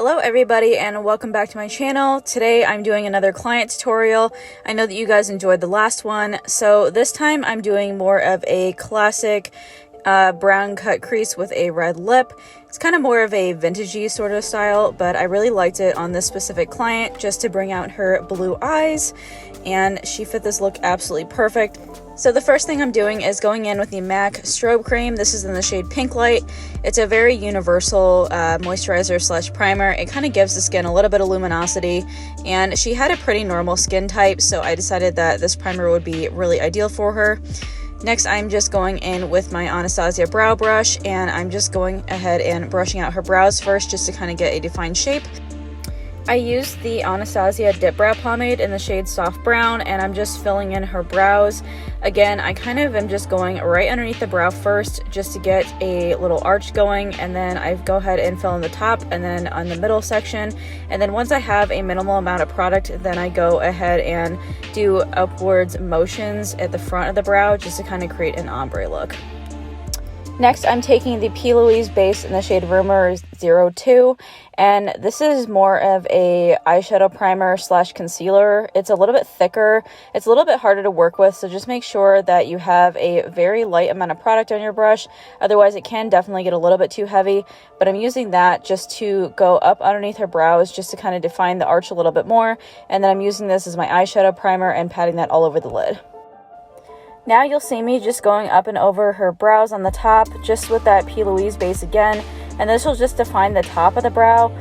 Hello everybody and welcome back to my channel. Today I'm doing another client tutorial. I know that you guys enjoyed the last one, so this time I'm doing more of a classic brown cut crease with a red lip. It's kind of more of a vintagey sort of style, but I really liked it on this specific client just to bring out her blue eyes, and she fit this look absolutely perfect. So the first thing I'm doing is going in with the MAC Strobe Cream. This is in the shade Pinklite. It's a very universal moisturizer slash primer. It kind of gives the skin a little bit of luminosity, and she had a pretty normal skin type, so I decided that this primer would be really ideal for her. Next, I'm just going in with my Anastasia brow brush, and I'm just going ahead and brushing out her brows first just to kind of get a defined shape. I used the Anastasia Dip Brow Pomade in the shade Soft Brown, and I'm just filling in her brows. Again, I kind of am just going right underneath the brow first just to get a little arch going, and then I go ahead and fill in the top and then on the middle section. And then once I have a minimal amount of product, then I go ahead and do upwards motions at the front of the brow just to kind of create an ombre look. Next, I'm taking the Plouise base in the shade Rumour 02, and this is more of a eyeshadow primer slash concealer. It's a little bit thicker. It's a little bit harder to work with, so just make sure that you have a very light amount of product on your brush. Otherwise, it can definitely get a little bit too heavy, but I'm using that just to go up underneath her brows just to kind of define the arch a little bit more, and then I'm using this as my eyeshadow primer and patting that all over the lid. Now you'll see me just going up and over her brows on the top, just with that Plouise base again, and this will just define the top of the brow.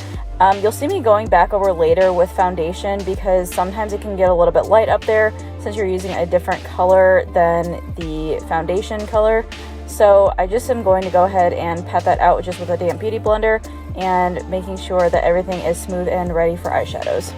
You'll see me going back over later with foundation because sometimes it can get a little bit light up there since you're using a different color than the foundation color. So I just am going to go ahead and pat that out just with a damp beauty blender and making sure that everything is smooth and ready for eyeshadows.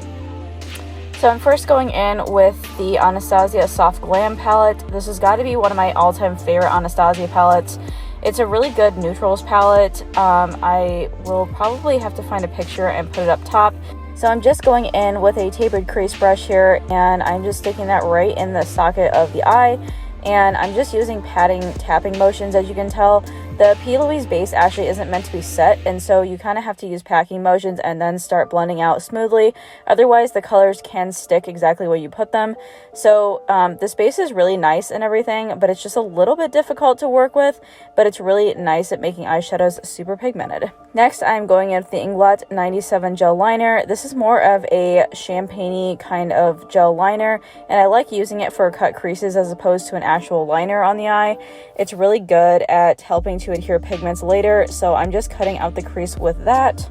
So I'm first going in with the Anastasia Soft Glam palette. This has got to be one of my all-time favorite Anastasia palettes. It's a really good neutrals palette. I will probably have to find a picture and put it up top. So I'm just going in with a tapered crease brush here, and I'm just sticking that right in the socket of the eye. And I'm just using tapping motions. As you can tell, the Plouise base actually isn't meant to be set, and so you kind of have to use packing motions and then start blending out smoothly. Otherwise, the colors can stick exactly where you put them. So this base is really nice and everything, but it's just a little bit difficult to work with, but it's really nice at making eyeshadows super pigmented. Next, I'm going in with the Inglot 97 gel liner. This is more of a champagne-y kind of gel liner, and I like using it for cut creases as opposed to an actual liner on the eye. It's really good at helping to adhere pigments later, so I'm just cutting out the crease with that.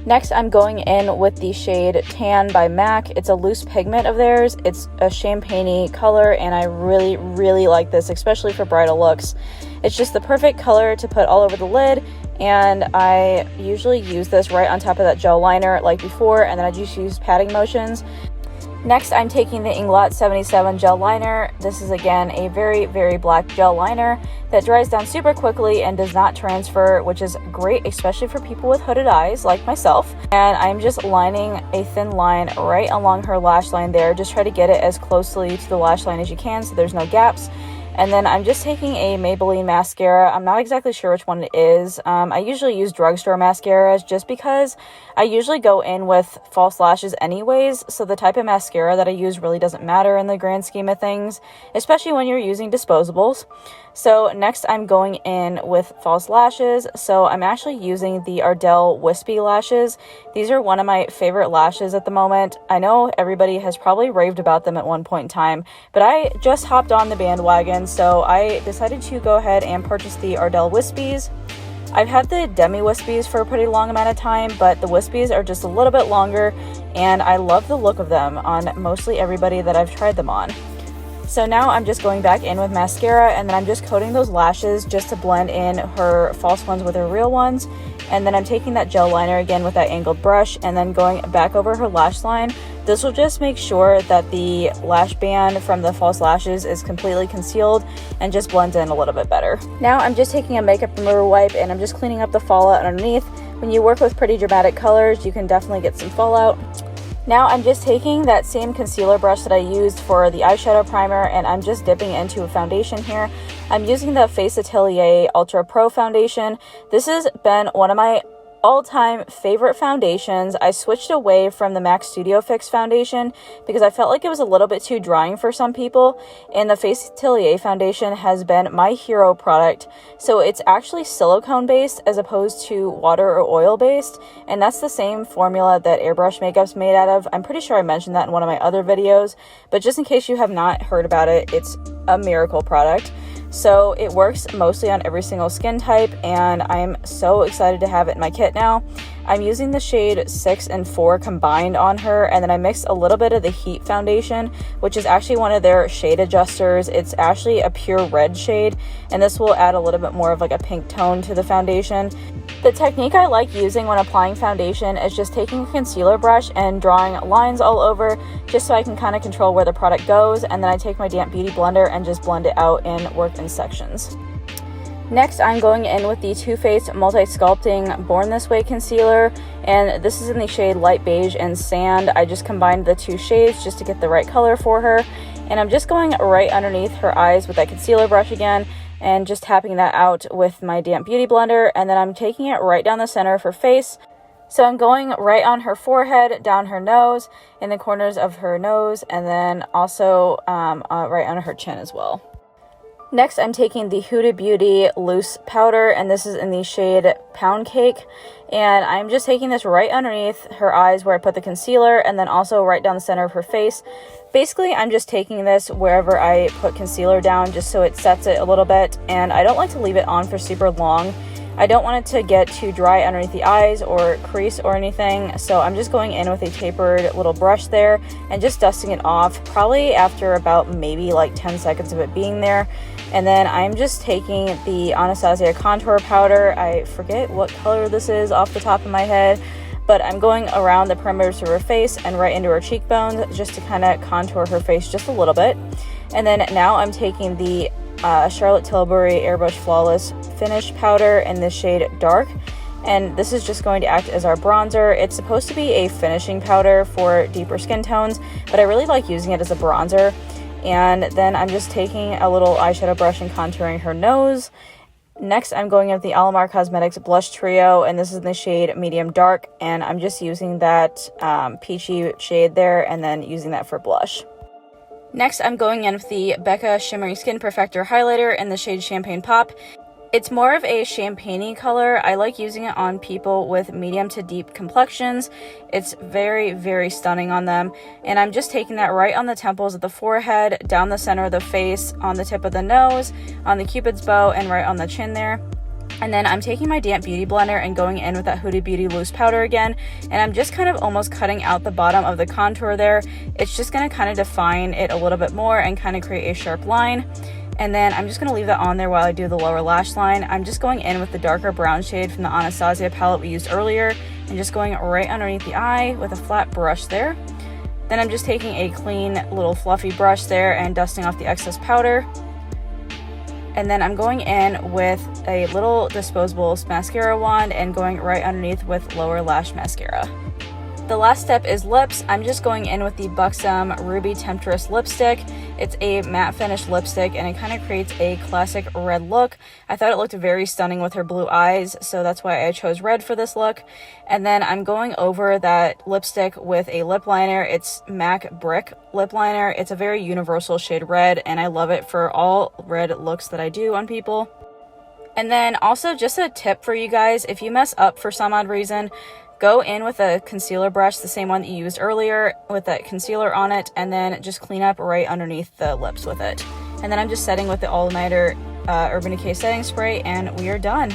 Next, I'm going in with the shade Tan by MAC. It's a loose pigment of theirs. It's a champagne-y color, and I really like this, especially for bridal looks. It's just the perfect color to put all over the lid, and I usually use this right on top of that gel liner like before, and then I just use patting motions. Next, I'm taking the Inglot 77 gel liner. This is again a very black gel liner that dries down super quickly and does not transfer, which is great, especially for people with hooded eyes like myself. And I'm just lining a thin line right along her lash line there. Just try to get it as closely to the lash line as you can so there's no gaps. And then I'm just taking a Maybelline mascara. I'm not exactly sure which one it is. I usually use drugstore mascaras just because I usually go in with false lashes anyways, so the type of mascara that I use really doesn't matter in the grand scheme of things, especially when you're using disposables. So next I'm going in with false lashes. So I'm actually using the Ardell Wispy lashes. These are one of my favorite lashes at the moment. I know everybody has probably raved about them at one point in time, but I just hopped on the bandwagon, so I decided to go ahead and purchase the Ardell Wispies. I've had the Demi Wispies for a pretty long amount of time, but the Wispies are just a little bit longer, and I love the look of them on mostly everybody that I've tried them on. So now I'm just going back in with mascara, and then I'm just coating those lashes just to blend in her false ones with her real ones. And then I'm taking that gel liner again with that angled brush and then going back over her lash line. This will just make sure that the lash band from the false lashes is completely concealed and just blends in a little bit better. Now I'm just taking a makeup remover wipe and I'm just cleaning up the fallout underneath. When you work with pretty dramatic colors, you can definitely get some fallout. Now I'm just taking that same concealer brush that I used for the eyeshadow primer, and I'm just dipping into a foundation here. I'm using the Atelier Ultra Pro foundation. This has been one of my all-time favorite foundations. I switched away from the MAC Studio Fix foundation because I felt like it was a little bit too drying for some people, and the Atelier foundation has been my hero product. So it's actually silicone based as opposed to water or oil based, and that's the same formula that Airbrush makeup's made out of. I'm pretty sure I mentioned that in one of my other videos, but just in case you have not heard about it, it's a miracle product. So it works mostly on every single skin type, and I'm so excited to have it in my kit now. I'm using the shade 6 and 4 combined on her, and then I mixed a little bit of the Heat foundation, which is actually one of their shade adjusters. It's actually a pure red shade, and this will add a little bit more of like a pink tone to the foundation. The technique I like using when applying foundation is just taking a concealer brush and drawing lines all over, just so I can kind of control where the product goes, and then I take my damp beauty blender and just blend it out and work in sections. Next, I'm going in with the Too Faced Multi-Sculpting Born This Way concealer, and this is in the shade Light Beige and Sand. I just combined the two shades just to get the right color for her, and I'm just going right underneath her eyes with that concealer brush again, and just tapping that out with my damp beauty blender, and then I'm taking it right down the center of her face. So I'm going right on her forehead, down her nose, in the corners of her nose, and then also right under her chin as well. Next, I'm taking the Huda Beauty Loose Powder, and this is in the shade Pound Cake, and I'm just taking this right underneath her eyes where I put the concealer, and then also right down the center of her face. Basically, I'm just taking this wherever I put concealer down just so it sets it a little bit, and I don't like to leave it on for super long. I don't want it to get too dry underneath the eyes or crease or anything, so I'm just going in with a tapered little brush there and just dusting it off, probably after about maybe like 10 seconds of it being there. And then I'm just taking the Anastasia contour powder. I forget what color this is off the top of my head, but I'm going around the perimeters of her face and right into her cheekbones just to kind of contour her face just a little bit. And then now I'm taking the Charlotte Tilbury Airbrush Flawless Finish powder in the shade Dark, and this is just going to act as our bronzer. It's supposed to be a finishing powder for deeper skin tones, but I really like using it as a bronzer. And then I'm just taking a little eyeshadow brush and contouring her nose. Next, I'm going with the Alamar Cosmetics Blush Trio, and this is in the shade Medium Dark, and I'm just using that peachy shade there and then using that for blush. Next, I'm going in with the Becca Shimmering Skin Perfector Highlighter in the shade Champagne Pop. It's more of a champagne-y color. I like using it on people with medium to deep complexions. It's very, very stunning on them. And I'm just taking that right on the temples of the forehead, down the center of the face, on the tip of the nose, on the cupid's bow, and right on the chin there. And then I'm taking my damp beauty blender and going in with that Huda Beauty Loose Powder again, and I'm just kind of almost cutting out the bottom of the contour there. It's just going to kind of define it a little bit more and kind of create a sharp line. And then I'm just going to leave that on there while I do the lower lash line. I'm just going in with the darker brown shade from the Anastasia palette we used earlier and just going right underneath the eye with a flat brush there. Then I'm just taking a clean little fluffy brush there and dusting off the excess powder. And then I'm going in with a little disposable mascara wand and going right underneath with lower lash mascara. The last step is lips. I'm just going in with the Buxom Ruby Temptress lipstick. It's a matte finish lipstick and it kind of creates a classic red look. I thought it looked very stunning with her blue eyes, so that's why I chose red for this look. And then I'm going over that lipstick with a lip liner. It's MAC Brick lip liner. It's a very universal shade red and I love it for all red looks that I do on people. And then also just a tip for you guys, if you mess up for some odd reason, go in with a concealer brush, the same one that you used earlier, with that concealer on it, and then just clean up right underneath the lips with it. And then I'm just setting with the All Nighter Urban Decay setting spray, and we are done.